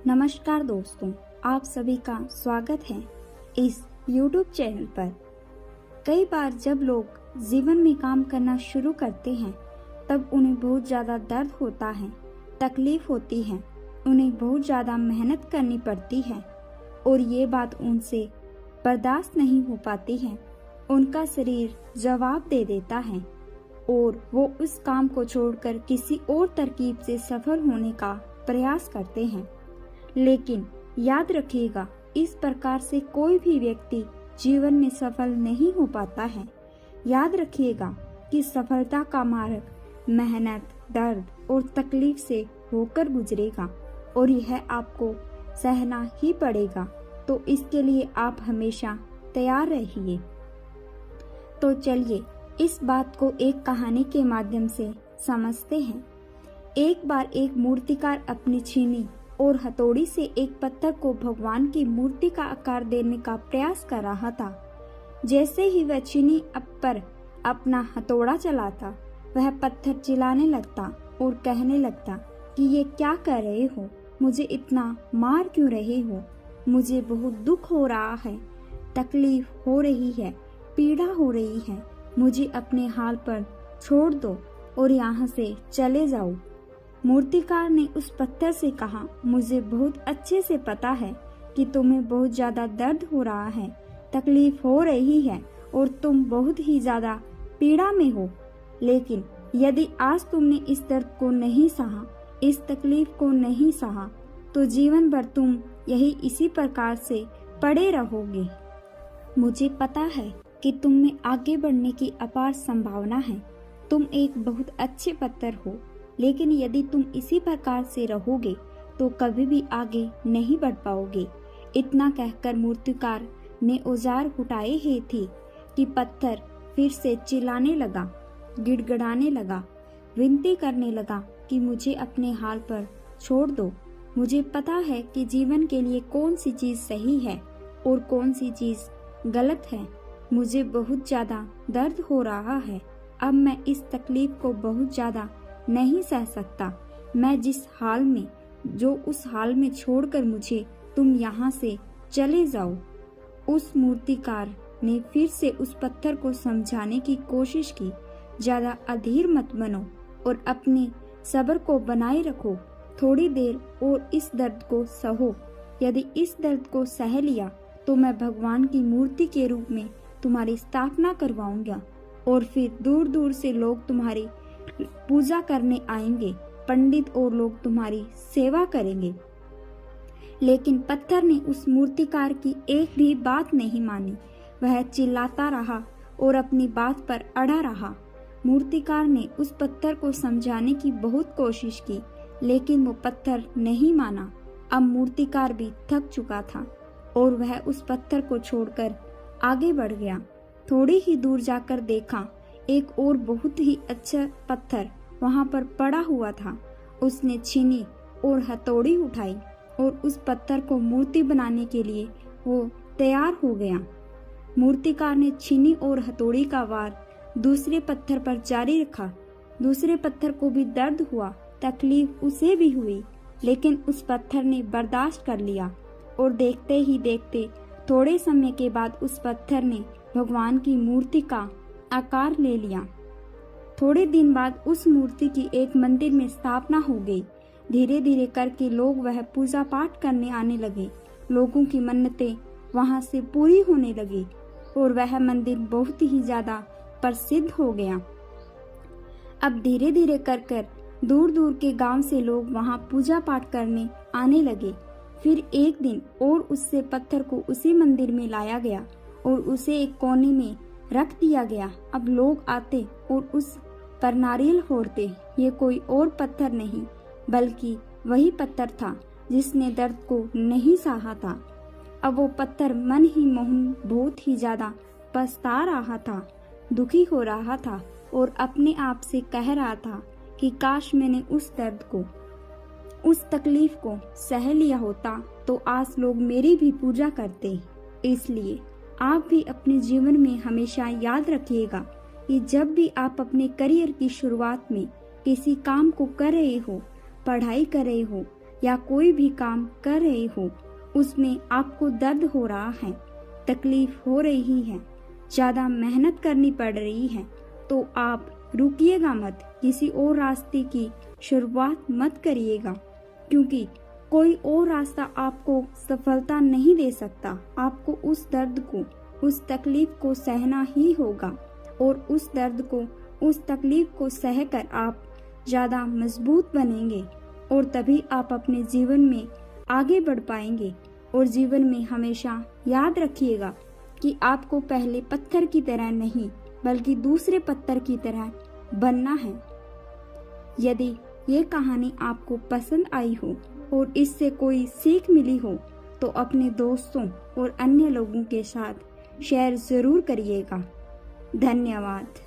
नमस्कार दोस्तों, आप सभी का स्वागत है इस YouTube चैनल पर। कई बार जब लोग जीवन में काम करना शुरू करते हैं तब उन्हें बहुत ज़्यादा दर्द होता है, तकलीफ होती है, उन्हें बहुत ज़्यादा मेहनत करनी पड़ती है और ये बात उनसे बर्दाश्त नहीं हो पाती है। उनका शरीर जवाब दे देता है और वो उस काम को छोड़कर किसी और तरकीब से सफल होने का प्रयास करते हैं। लेकिन याद रखिएगा, इस प्रकार से कोई भी व्यक्ति जीवन में सफल नहीं हो पाता है। याद रखिएगा कि सफलता का मार्ग मेहनत, दर्द और तकलीफ से होकर गुजरेगा और यह आपको सहना ही पड़ेगा। तो इसके लिए आप हमेशा तैयार रहिए। तो चलिए इस बात को एक कहानी के माध्यम से समझते हैं। एक बार एक मूर्तिकार अपनी छीनी और हथौड़ी से एक पत्थर को भगवान की मूर्ति का आकार देने का प्रयास कर रहा था। जैसे ही वह छीनी पर अपना हथौड़ा चलाता, वह पत्थर चिल्लाने लगता और कहने लगता कि ये क्या कर रहे हो, मुझे इतना मार क्यों रहे हो, मुझे बहुत दुख हो रहा है, तकलीफ हो रही है, पीड़ा हो रही है, मुझे अपने हाल पर छोड़ दो और यहाँ से चले जाओ। मूर्तिकार ने उस पत्थर से कहा, मुझे बहुत अच्छे से पता है कि तुम्हें बहुत ज्यादा दर्द हो रहा है, तकलीफ हो रही है और तुम बहुत ही ज्यादा पीड़ा में हो। लेकिन यदि आज तुमने इस दर्द को नहीं सहा, इस तकलीफ को नहीं सहा, तो जीवन भर तुम यही इसी प्रकार से पड़े रहोगे। मुझे पता है कि तुम में आगे बढ़ने की अपार संभावना है। तुम एक बहुत अच्छे पत्थर हो, लेकिन यदि तुम इसी प्रकार से रहोगे तो कभी भी आगे नहीं बढ़ पाओगे। इतना कहकर मूर्तिकार ने औजार उठाए ही थे कि पत्थर फिर से चिल्लाने लगा, गिड़गिड़ाने लगा, विनती करने लगा कि मुझे अपने हाल पर छोड़ दो। मुझे पता है कि जीवन के लिए कौन सी चीज सही है और कौन सी चीज गलत है। मुझे बहुत ज्यादा दर्द हो रहा है। अब मैं इस तकलीफ को बहुत ज्यादा नहीं सह सकता। मैं जिस हाल में, जो उस हाल में छोड़कर मुझे तुम यहाँ से चले जाओ। उस मूर्तिकार ने फिर से उस पत्थर को समझाने की कोशिश की, ज्यादा अधीर मत बनो और अपने सब्र को बनाए रखो। थोड़ी देर और इस दर्द को सहो। यदि इस दर्द को सह लिया तो मैं भगवान की मूर्ति के रूप में तुम्हारी स्थापना करवाऊंगा और फिर दूर दूर से लोग तुम्हारी पूजा करने आएंगे, पंडित और लोग तुम्हारी सेवा करेंगे। लेकिन पत्थर ने उस मूर्तिकार की एक भी बात नहीं मानी। वह चिल्लाता रहा और अपनी बात पर अड़ा रहा। मूर्तिकार ने उस पत्थर को समझाने की बहुत कोशिश की, लेकिन वो पत्थर नहीं माना। अब मूर्तिकार भी थक चुका था और वह उस पत्थर को छोड़कर आगे बढ़ गया। थोड़ी ही दूर जाकर देखा, एक और बहुत ही अच्छा पत्थर वहां पर पड़ा हुआ था। उसने छीनी और हथौड़ी उठाई और उस पत्थर को मूर्ति बनाने के लिए वो तैयार हो गया। मूर्तिकार ने छीनी और हथौड़ी का वार दूसरे पत्थर पर जारी रखा। दूसरे पत्थर को भी दर्द हुआ, तकलीफ उसे भी हुई, लेकिन उस पत्थर ने बर्दाश्त कर लिया और देखते ही देखते थोड़े समय के बाद उस पत्थर ने भगवान की मूर्ति का आकार ले लिया। थोड़े दिन बाद उस मूर्ति की एक मंदिर में स्थापना हो गई। धीरे धीरे करके लोग वह पूजा पाठ करने आने लगे। लोगों की मन्नतें वहां से पूरी होने लगी और वह मंदिर बहुत ही ज्यादा प्रसिद्ध हो गया। अब धीरे धीरे कर दूर दूर के गांव से लोग वहां पूजा पाठ करने आने लगे। फिर एक दिन और उससे पत्थर को उसी मंदिर में लाया गया और उसे एक कोने में रख दिया गया। अब लोग आते और उस पर नारियल फोड़ते। ये कोई और पत्थर नहीं बल्कि वही पत्थर था जिसने दर्द को नहीं सहा था। अब वो पत्थर मन ही मन बहुत ही ज्यादा पछता रहा था, दुखी हो रहा था और अपने आप से कह रहा था कि काश मैंने उस दर्द को, उस तकलीफ को सह लिया होता तो आज लोग मेरी भी पूजा करते। इसलिए आप भी अपने जीवन में हमेशा याद रखिएगा कि जब भी आप अपने करियर की शुरुआत में किसी काम को कर रहे हो, पढ़ाई कर रहे हो या कोई भी काम कर रहे हो उसमें आपको दर्द हो रहा है, तकलीफ हो रही है, ज़्यादा मेहनत करनी पड़ रही है, तो आप रुकिएगा मत, किसी और रास्ते की शुरुआत मत करिएगा, क्योंकि कोई और रास्ता आपको सफलता नहीं दे सकता। आपको उस दर्द को, उस तकलीफ को सहना ही होगा और उस दर्द को, उस तकलीफ को सहकर आप ज़्यादा मजबूत बनेंगे और तभी आप अपने जीवन में आगे बढ़ पाएंगे। और जीवन में हमेशा याद रखिएगा कि आपको पहले पत्थर की तरह नहीं बल्कि दूसरे पत्थर की तरह बनना है। यदि ये कहानी आपको पसंद आई हो और इससे कोई सीख मिली हो तो अपने दोस्तों और अन्य लोगों के साथ शेयर ज़रूर करिएगा। धन्यवाद।